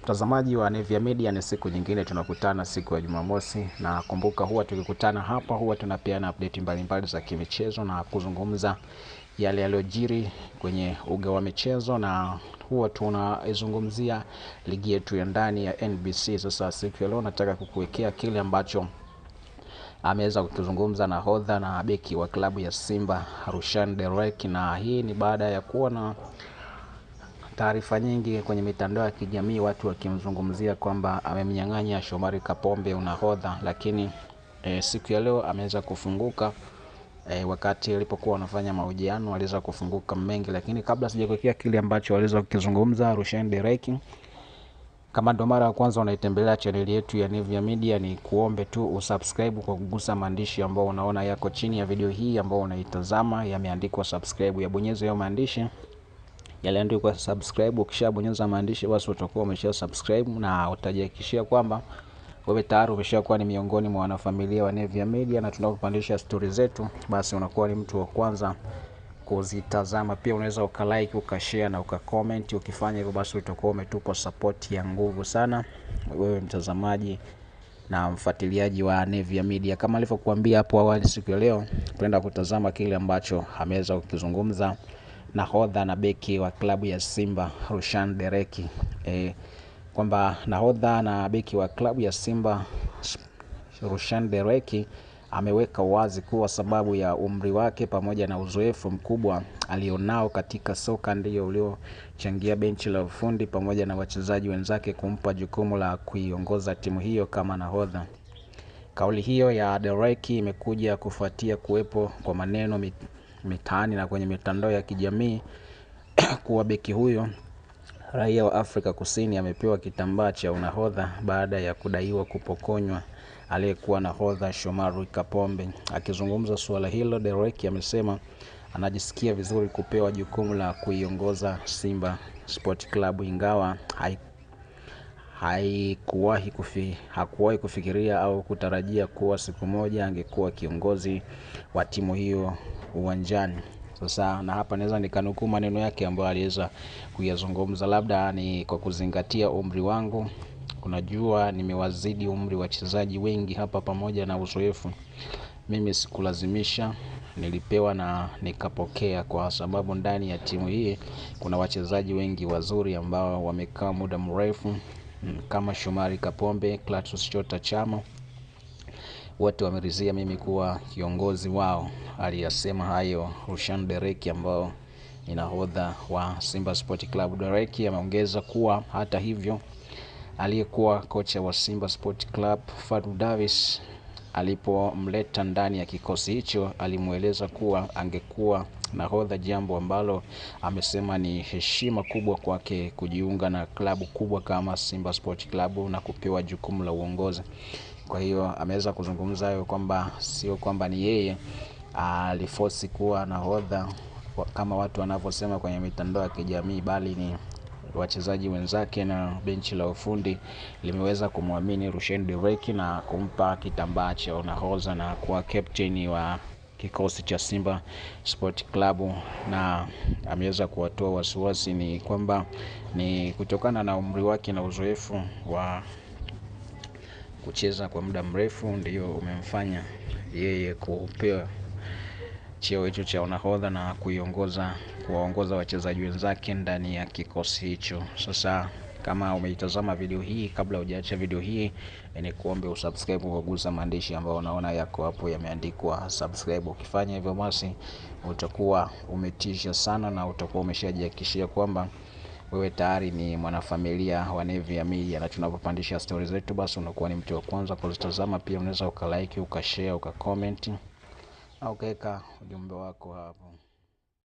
Mtazamaji wa Nevia Media, ni siku nyingine tunakutana siku ya Jumamosi, na kumbuka huwa tukikutana hapa huwa tunapeana update mbalimbali za kimichezo na kuzungumza yale yaliyojiri kwenye uga wa michezo, na huwa tunazungumzia ligi yetu ya ndani ya NBC. Sasa siku ya leo nataka kukuwekea kile ambacho ameweza kukizungumza nahodha na beki wa klabu ya Simba Rushan De Reuck, na hii ni baada ya kuona taarifa nyingi kwenye mitandao ya kijamii watu wakimzungumzia kwamba amemnyang'anya Shomari Kapombe unahodha, lakini siku ya leo ameweza kufunguka. Wakati alipokuwa anafanya mahojiano aliweza kufunguka mengi, lakini kabla sijakuwekea kile ambacho aliweza kukizungumza Rushan De Reuck, kama ndo mara ya kwanza unaitembelea channel yetu ya Nevia Media, ni kuombe tu usubscribe kwa kugusa maandishi ambayo unaona yako chini ya video hii ambayo unaitazama, yameandikwa subscribe. Yabonyeze hayo maandishi yaliandikwa subscribe. Ukishabonyeza maandishi basi utakuwa umesha subscribe na utajihakikishia kwamba wewe tayari umeshakuwa ni miongoni mwa wanafamilia wa Nevia Media, na tunapopandisha story zetu basi unakuwa ni mtu wa kwanza kuzitazama. Pia unaweza ukalike, ukashare na ukacomment. Ukifanya hivyo basi utakuwa umetupa support ya nguvu sana wewe mtazamaji na mfuatiliaji wa Nevia Media. Kama nilivyokuambia hapo awali, siku ya leo tunaenda kutazama kile ambacho ameweza kukizungumza nahodha na beki wa klabu ya Simba Rushan De Reuck, kwamba nahodha na beki wa klabu ya Simba Rushan De Reuck ameweka wazi kuwa sababu ya umri wake pamoja na uzoefu mkubwa alionao katika soka ndio uliochangia benchi la ufundi pamoja na wachezaji wenzake kumpa jukumu la kuiongoza timu hiyo kama nahodha. Kauli hiyo ya De Reuck imekuja kufuatia kuwepo kwa maneno mitaani na kwenye mitandao ya kijamii kuwa beki huyo raia wa Afrika Kusini amepewa kitambaa cha unahodha baada ya kudaiwa kupokonywa aliyekuwa nahodha Shomari Kapombe. Akizungumza suala hilo, De Reuck amesema anajisikia vizuri kupewa jukumu la kuiongoza Simba Sport Club, ingawa hakuwahi kufikiria au kutarajia kuwa siku moja angekuwa kiongozi wa timu hiyo uwanjani. Sasa na hapa naweza nikanukuu maneno yake ambayo aliweza kuyazungumza: labda ni kwa kuzingatia umri wangu, unajua nimewazidi umri wachezaji wengi hapa pamoja na uzoefu. Mimi sikulazimisha, nilipewa na nikapokea, kwa sababu ndani ya timu hii kuna wachezaji wengi wazuri ambao wamekaa muda mrefu kama Shomari Kapombe, Clatous Chota Chama, wote wameridhia mimi kuwa kiongozi wao. Aliyasema hayo Rushan De Reuck ambao ni nahodha wa Simba Sport Club. De Reuck ameongeza kuwa hata hivyo aliyekuwa kocha wa Simba Sport Club Fadlu Davis alipomleta ndani ya kikosi hicho alimueleza kuwa angekuwa nahodha, jambo ambalo amesema ni heshima kubwa kwake kujiunga na klabu kubwa kama Simba Sport Club na kupewa jukumu la uongozi. Kwa hiyo ameweza kuzungumza hayo kwamba sio kwamba ni yeye aliforce kuwa nahodha kama watu wanavyosema kwenye mitandao ya kijamii, bali ni wachezaji wenzake na benchi la ufundi limeweza kumwamini Rushan De Reuck na kumpa kitambaa cha unahodha na kuwa captain wa kikosi cha Simba Sport Club. Na ameweza kuwatoa wasiwasi ni kwamba ni kutokana na umri wake na uzoefu wa kucheza kwa muda mrefu ndio umemfanya yeye kupewa cheo hicho cha unahodha na kuwaongoza wachezaji wenzake ndani ya kikosi hicho. Sasa kama umeitazama video hii, kabla hujaacha video hii, ni kuombe usubscribe kwa kugusa maandishi ambayo unaona yako hapo yameandikwa subscribe. Ukifanya hivyo basi utakuwa umetisha sana na utakuwa umeshajihakikishia kwamba wewe tayari ni mwanafamilia wa Nevia Media, na tunapopandisha stories zetu basi unakuwa ni mtu wa kwanza kuzitazama. Pia unaweza ukalike, ukashare, ukacomment au ukaweka ujumbe wako hapo.